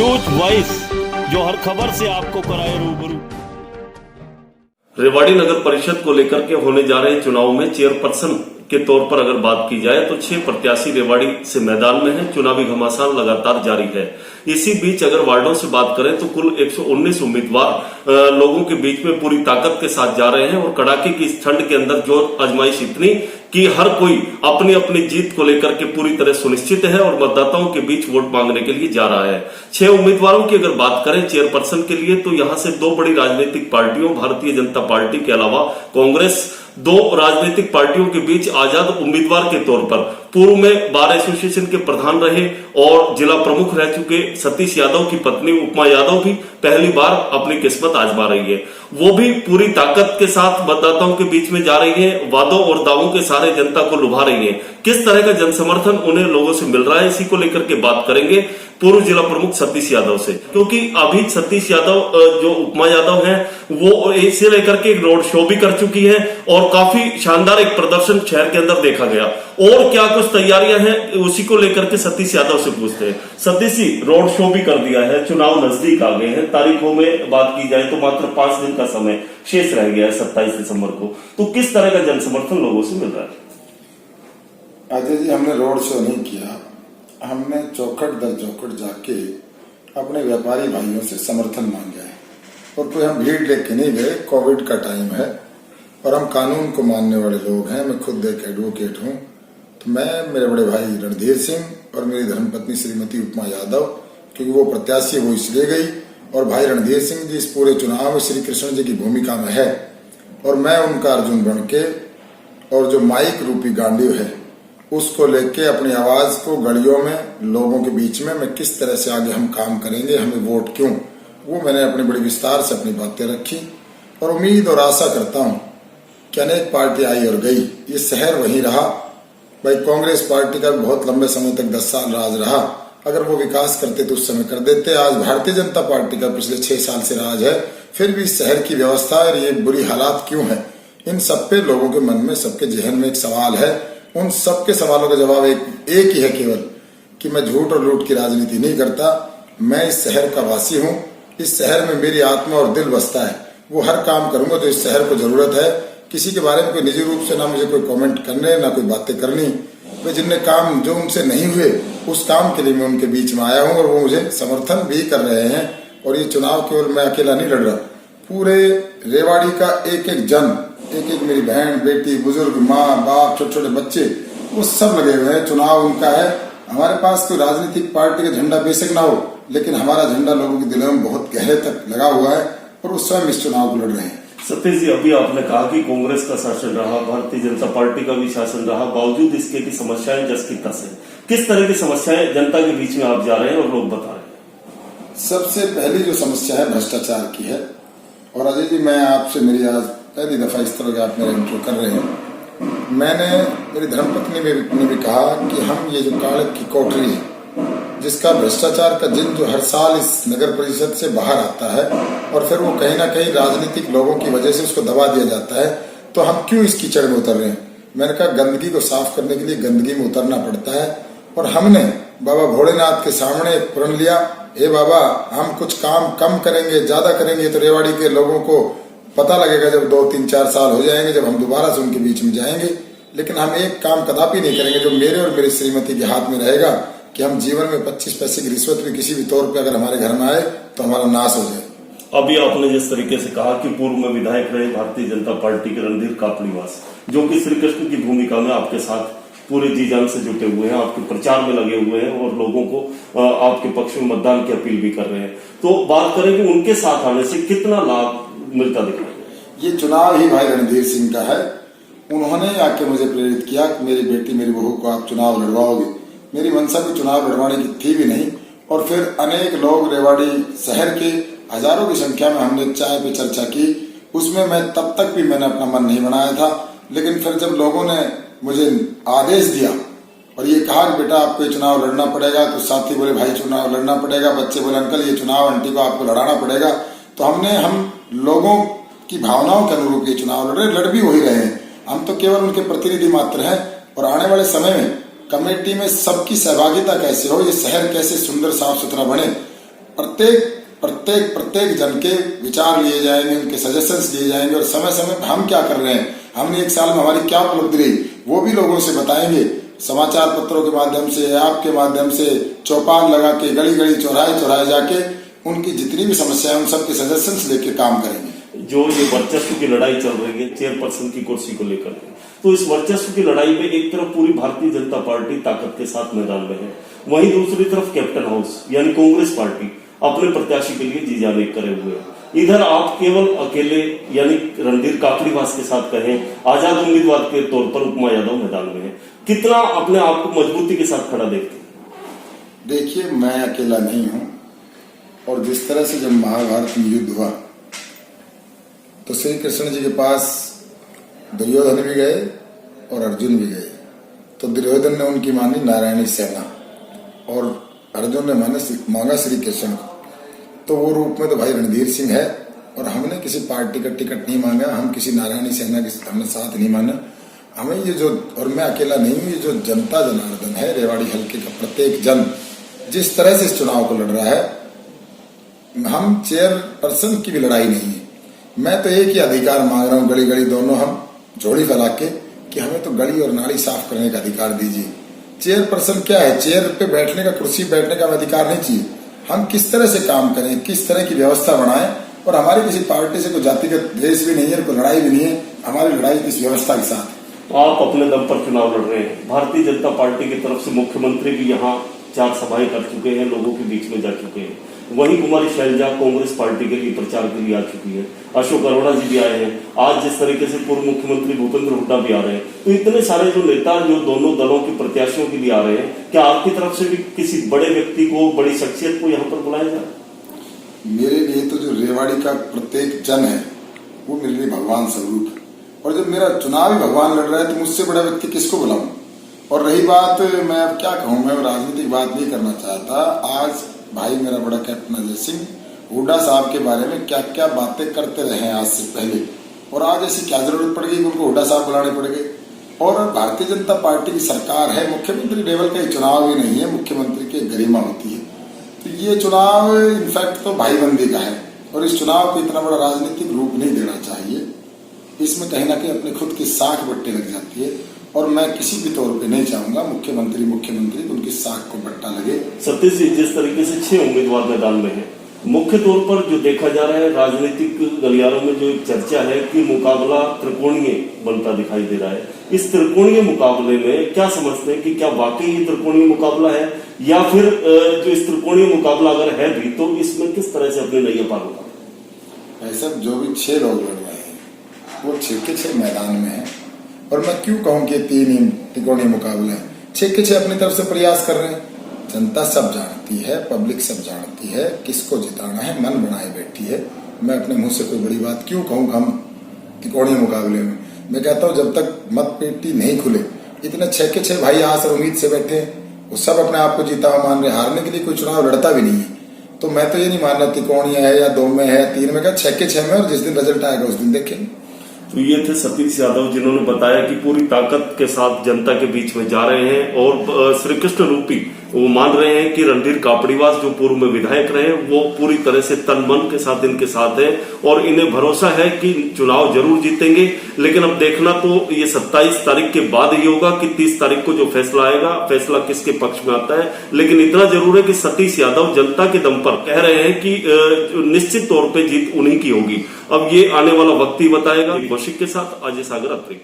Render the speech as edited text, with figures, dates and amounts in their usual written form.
News voice, जो हर खबर से आपको कराए रूबरू। रेवाड़ी नगर परिषद को लेकर के होने जा रहे चुनाव में चेयरपर्सन के तौर पर अगर बात की जाए तो 6 प्रत्याशी रेवाड़ी से मैदान में हैं। चुनावी घमासान लगातार जारी है। इसी बीच अगर वार्डों से बात करें तो कुल 119 उम्मीदवार लोगों के बीच में पूरी ताकत के साथ जा रहे हैं और कड़ाके की इस ठंड के अंदर जोर आजमाइश इतनी कि हर कोई अपनी अपनी जीत को लेकर के पूरी तरह सुनिश्चित है और मतदाताओं के बीच वोट मांगने के लिए जा रहा है। 6 उम्मीदवारों की अगर बात करें चेयरपर्सन के लिए तो यहां से 2 बड़ी राजनीतिक पार्टियों भारतीय जनता पार्टी के अलावा कांग्रेस 2 राजनीतिक पार्टियों के बीच आजाद उम्मीदवार के तौर पर पूर्व में बार एसोसिएशन के प्रधान रहे और जिला प्रमुख रह चुके सतीश यादव की पत्नी उपमा यादव भी पहली बार अपनी किस्मत आजमा रही है। वो भी पूरी ताकत के साथ मतदाताओं के बीच में जा रही है, वादों और दावों के सारे जनता को लुभा रही है। किस तरह का जनसमर्थन उन्हें लोगों से मिल रहा है, इसी को लेकर के बात करेंगे पूर्व जिला प्रमुख सतीश यादव से, क्योंकि अभी सतीश यादव जो उपमा यादव हैं वो इसे लेकर के एक रोड शो भी कर चुकी है और काफी शानदार एक प्रदर्शन शहर के अंदर देखा गया। और क्या कुछ तैयारियां हैं उसी को लेकर के सतीश यादव से पूछते हैं। सतीश जी, रोड शो भी कर दिया है, चुनाव नजदीक आ गए हैं, तारीखों में बात की जाए तो मात्र 5 दिन का समय शेष रह गया है 27 दिसंबर को, तो किस तरह का जनसमर्थन लोगों से मिल रहा है? अजय जी, हमने रोड शो नहीं किया, हमने चौखट दर चौखट जाके अपने व्यापारी भाइयों से समर्थन मांगा है और कोई हम भीड़ लेके नहीं गए। कोविड का टाइम है और हम कानून को मानने वाले लोग हैं। मैं खुद एक एडवोकेट हूं, तो मैं, मेरे बड़े भाई रणधीर सिंह और मेरी धर्मपत्नी श्रीमती उपमा यादव, क्योंकि वो प्रत्याशी वो इसलिए गई और भाई रणधीर सिंह जी इस पूरे चुनाव में श्री कृष्ण जी की भूमिका में है और मैं उनका अर्जुन बन के और जो माइक रूपी गांडीव है उसको लेके अपनी आवाज को गलियों में लोगों के बीच में मैं किस तरह से आगे हम काम करेंगे, हमें वोट क्यों, वो मैंने अपनी बड़ी विस्तार से अपनी बातें रखी और उम्मीद और आशा करता हूं कि अनेक पार्टी आई और गई, ये शहर वही रहा। भाई कांग्रेस पार्टी का बहुत लंबे समय तक 10 साल राज रहा, अगर वो विकास करते तो उस समय कर देते। आज भारतीय जनता पार्टी का पिछले 6 साल से राज है, फिर भी शहर की व्यवस्था और ये बुरी हालात क्यों है, इन सब पे लोगों के मन में, सबके जहन में एक सवाल है। उन सबके सवालों का जवाब एक ही है केवल कि मैं झूठ और लूट की राजनीति नहीं करता। मैं इस शहर का वासी हूँ, इस शहर में मेरी आत्मा और दिल बसता है। वो हर काम करूंगा जो इस शहर को जरूरत है। किसी के बारे में कोई निजी रूप से ना मुझे कोई कमेंट करने, ना कोई बातें करनी। वे जिनने काम जो उनसे नहीं हुए उस काम के लिए मैं उनके बीच में आया हूँ और वो मुझे समर्थन भी कर रहे हैं। और ये चुनाव केवल मैं अकेला नहीं लड़ रहा, पूरे रेवाड़ी का एक एक जन, एक एक मेरी बहन, बेटी, बुजुर्ग, माँ, बाप, छोटे छोटे बच्चे, वो सब लगे हुए हैं। चुनाव उनका है। हमारे पास कोई राजनीतिक पार्टी का झंडा बेशक ना हो, लेकिन हमारा झंडा लोगों के दिलों में बहुत गहरे तक लगा हुआ है और उस स्वयं इस चुनाव को लड़ रहे हैं। सतीश जी, अभी आपने कहा कि कांग्रेस का शासन रहा, भारतीय जनता पार्टी का भी शासन रहा, बावजूद इसके की समस्याएं जस की तस है। किस तरह की समस्याएं जनता के बीच में आप जा रहे हैं और लोग बता रहे हैं? सबसे पहली जो समस्या है भ्रष्टाचार की है। और अजय जी, मैं आपसे, मेरी आज पहली दफा इस तरह का आप मेरा इंट्रो कर रहे हैं। मैंने, मेरी धर्मपत्नी ने भी कहा कि हम ये जो कालक की कोठरी है जिसका भ्रष्टाचार का जिन जो हर साल इस नगर परिषद से बाहर आता है और फिर वो कहीं ना कहीं राजनीतिक लोगों की वजह से उसको दबा दिया जाता है, तो हम क्यों इस कीचड़ में उतर रहे हैं। मैंने कहा गंदगी को साफ करने के लिए गंदगी में उतरना पड़ता है। और हमने बाबा भोलेनाथ के सामने प्रण लिया, हे बाबा, हम कुछ काम कम करेंगे, ज्यादा करेंगे तो रेवाड़ी के लोगों को पता लगेगा जब 2, 3, 4 साल हो जाएंगे, जब हम दोबारा से उनके बीच में जाएंगे। लेकिन हम एक काम कदापि नहीं करेंगे जो मेरे और मेरी श्रीमती के हाथ में रहेगा कि हम जीवन में 25 पैसे की रिश्वत भी किसी भी तौर पे अगर हमारे घर में आए तो हमारा नाश हो जाए। अभी आपने जिस तरीके से कहा कि पूर्व में विधायक रहे भारतीय जनता पार्टी के रणधीर कापड़ीवास, जो कि श्री कृष्ण की भूमिका में आपके साथ पूरे जी जान से जुटे हुए हैं, आपके प्रचार में लगे हुए हैं और लोगों को आपके पक्ष में मतदान की अपील भी कर रहे हैं, तो बात करें कि उनके साथ आने से कितना लाभ मिलता दिख रहा है? ये चुनाव ही भाई रणधीर सिंह का है। उन्होंने आके मुझे प्रेरित किया कि मेरी बेटी, मेरी बहू को आप चुनाव लड़वाओगे। मेरी मंशा भी चुनाव लड़वाने की थी भी नहीं। और फिर अनेक लोग रेवाड़ी शहर के हजारों की संख्या में हमने चाय पे चर्चा की, उसमें मैं तब तक भी मैंने अपना मन नहीं बनाया था। लेकिन फिर जब लोगों ने मुझे आदेश दिया और ये कहा कि बेटा आपको ये चुनाव लड़ना पड़ेगा, तो साथी बोले भाई चुनाव लड़ना पड़ेगा, बच्चे बोले अंकल ये चुनाव आंटी को आपको लड़ाना पड़ेगा। तो हम लोगों की भावनाओं के अनुरूप ये चुनाव लड़ भी वही रहे हैं। हम तो केवल उनके प्रतिनिधि मात्र हैं। और आने वाले समय में कमेटी में सबकी सहभागिता कैसे हो, ये शहर कैसे सुंदर साफ सुथरा बने, प्रत्येक जन के विचार लिए जाएंगे, उनके सजेशंस लिए जाएंगे और समय समय पर हम क्या कर रहे हैं, हमने एक साल में हमारी क्या उपलब्धि रही वो भी लोगों से बताएंगे। समाचार पत्रों के माध्यम से, आपके माध्यम से, चौपाल लगा के, गली गली चौराहे जाके उनकी जितनी भी समस्याएं उन सबके सजेशंस लेके काम करेंगे। जो ये वर्चस्व की लड़ाई चल रही है चेयरपर्सन की कुर्सी को लेकर, तो इस वर्चस्व की लड़ाई में एक तरफ पूरी भारतीय जनता पार्टी ताकत के साथ मैदान में है, वहीं दूसरी तरफ कैप्टन हाउस यानी कांग्रेस पार्टी अपने प्रत्याशी के लिए जी जान एक करे हुए है। इधर आप केवल अकेले यानी रणधीर काकड़ीवास के साथ कहें आजाद उम्मीदवार के तौर पर उपमा यादव मैदान में है, कितना अपने आप को मजबूती के साथ खड़ा देखते हैं? देखिए, मैं अकेला नहीं हूं और जिस तरह से जब महाभारत में युद्ध हुआ तो श्री कृष्ण जी के पास दुर्योधन भी गए और अर्जुन भी गए। तो दुर्योधन ने उनकी मानी नारायणी सेना और अर्जुन ने मांगा श्री कृष्ण को। तो वो रूप में तो भाई रणधीर सिंह है और हमने किसी पार्टी का टिकट नहीं मांगा, हम किसी नारायणी सेना के हमने साथ नहीं माना। हमें ये जो, और मैं अकेला नहीं हूँ, ये जो जनता जनार्दन है रेवाड़ी हल्के का प्रत्येक जन जिस तरह से इस चुनाव को लड़ रहा है, हम चेयरपर्सन की भी लड़ाई नहीं है। मैं तो एक ही अधिकार मांग रहा हूँ, गली गली दोनों हम जोड़ी फैला के कि हमें तो गली और नाली साफ करने का अधिकार दीजिए। चेयरपर्सन क्या है, चेयर पे बैठने का, कुर्सी बैठने का अधिकार नहीं चाहिए। हम किस तरह से काम करें, किस तरह की व्यवस्था बनाएं, और हमारी किसी पार्टी से कोई जातिगत द्वेष भी नहीं है, कोई लड़ाई भी नहीं है। हमारी लड़ाई किस व्यवस्था के साथ है। तो आप अपने दम पर चुनाव लड़ रहे हैं, भारतीय जनता पार्टी की तरफ से मुख्यमंत्री भी यहाँ 4 सभाएं कर चुके हैं, लोगों के बीच में जा चुके हैं। वहीं कुमारी शैलजा कांग्रेस पार्टी के लिए प्रचार के लिए आ चुकी है, अशोक अरोड़ा जी भी आए हैं, आज जिस तरीके से पूर्व मुख्यमंत्री भूपेंद्र हुड्डा भी आ रहे हैं। तो इतने सारे जो नेता जो दोनों दलों के प्रत्याशियों के लिए आ रहे हैं, क्या आपकी तरफ से भी किसी बड़े व्यक्ति को, बड़ी शख्सियत को यहाँ पर बुलाया जाए? मेरे लिए तो जो रेवाड़ी का प्रत्येक जन है वो मेरे लिए भगवान स्वरूप है, और जब मेरा चुनाव ही भगवान लड़ रहा है तो मुझसे बड़ा व्यक्ति किसको बुलाऊं। और रही बात, मैं अब क्या कहूं, मैं राजनीतिक बात नहीं करना चाहता। आज भाई मेरा बड़ा कैप्टन अजय सिंह हुड्डा साहब के बारे में क्या क्या बातें करते रहे हैं आज से पहले, और आज ऐसी क्या जरूरत पड़ गई कि उनको हुड्डा साहब बुलाने पड़ गए। और भारतीय जनता पार्टी की सरकार है, मुख्यमंत्री लेवल का चुनाव ही नहीं है, मुख्यमंत्री की गरिमा होती है। तो ये चुनाव इनफैक्ट तो भाईबंदी का है, और इस चुनाव को इतना बड़ा राजनीतिक रूप नहीं देना चाहिए। इसमें कहीं ना कहीं अपने खुद की साख बट्टे लग जाती है, और मैं किसी भी तौर पे नहीं चाहूंगा मुख्यमंत्री उनकी साख को बट्टा लगे। सतीश जी, जिस तरीके से 6 उम्मीदवार मैदान में है, मुख्य तौर पर जो देखा जा रहा है राजनीतिक गलियारों में जो एक चर्चा है कि मुकाबला त्रिकोणीय बनता दिखाई दे रहा है। इस त्रिकोणीय मुकाबले में क्या समझते हैं कि क्या वाकई ये त्रिकोणीय मुकाबला है, या फिर जो इस त्रिकोणीय मुकाबला अगर है भी तो इसमें किस तरह से अपने नैया पार होगा? ऐसा जो भी 6 लोग लड़ रहे हैं वो 6 के 6 मैदान में है, और मैं क्यों कहूं कि 3 त्रिकोणीय मुकाबला है। 6 के 6 अपनी तरफ से प्रयास कर रहे हैं। जनता सब जानती है, पब्लिक सब जानती है किसको जिताना है, मन बनाए बैठी है। मैं अपने मुंह से कोई बड़ी बात क्यों कहूं हम त्रिकोणीय मुकाबले में। मैं कहता हूं जब तक मत पेटी नहीं खुले, इतने 6 के 6 भाई आस और उम्मीद से बैठे हैं, वो सब अपने आप को जीता हुआ मान रहे, हारने के लिए कोई चुनाव लड़ता भी नहीं है। तो मैं तो ये नहीं मान रहा त्रिकोणीय है या 2 में है, 3 में, क्या 6 के 6 में, और जिस दिन रिजल्ट आएगा उस दिन देखेंगे। तो ये थे सतीश यादव, जिन्होंने बताया कि पूरी ताकत के साथ जनता के बीच में जा रहे हैं, और श्री कृष्ण रूपी वो मान रहे हैं कि रणधीर कापड़ीवास जो पूर्व में विधायक रहे वो पूरी तरह से तन मन के साथ इनके साथ है, और इन्हें भरोसा है कि चुनाव जरूर जीतेंगे। लेकिन अब देखना तो ये 27 तारीख के बाद ही होगा कि 30 तारीख को जो फैसला आएगा, फैसला किसके पक्ष में आता है। लेकिन इतना जरूर है कि सतीश यादव जनता के दम पर कह रहे हैं कि निश्चित तौर पर जीत उन्हीं की होगी। अब ये आने वाला वक्त ही बताएगा। कौशिक के साथ अजय सागर अत्री।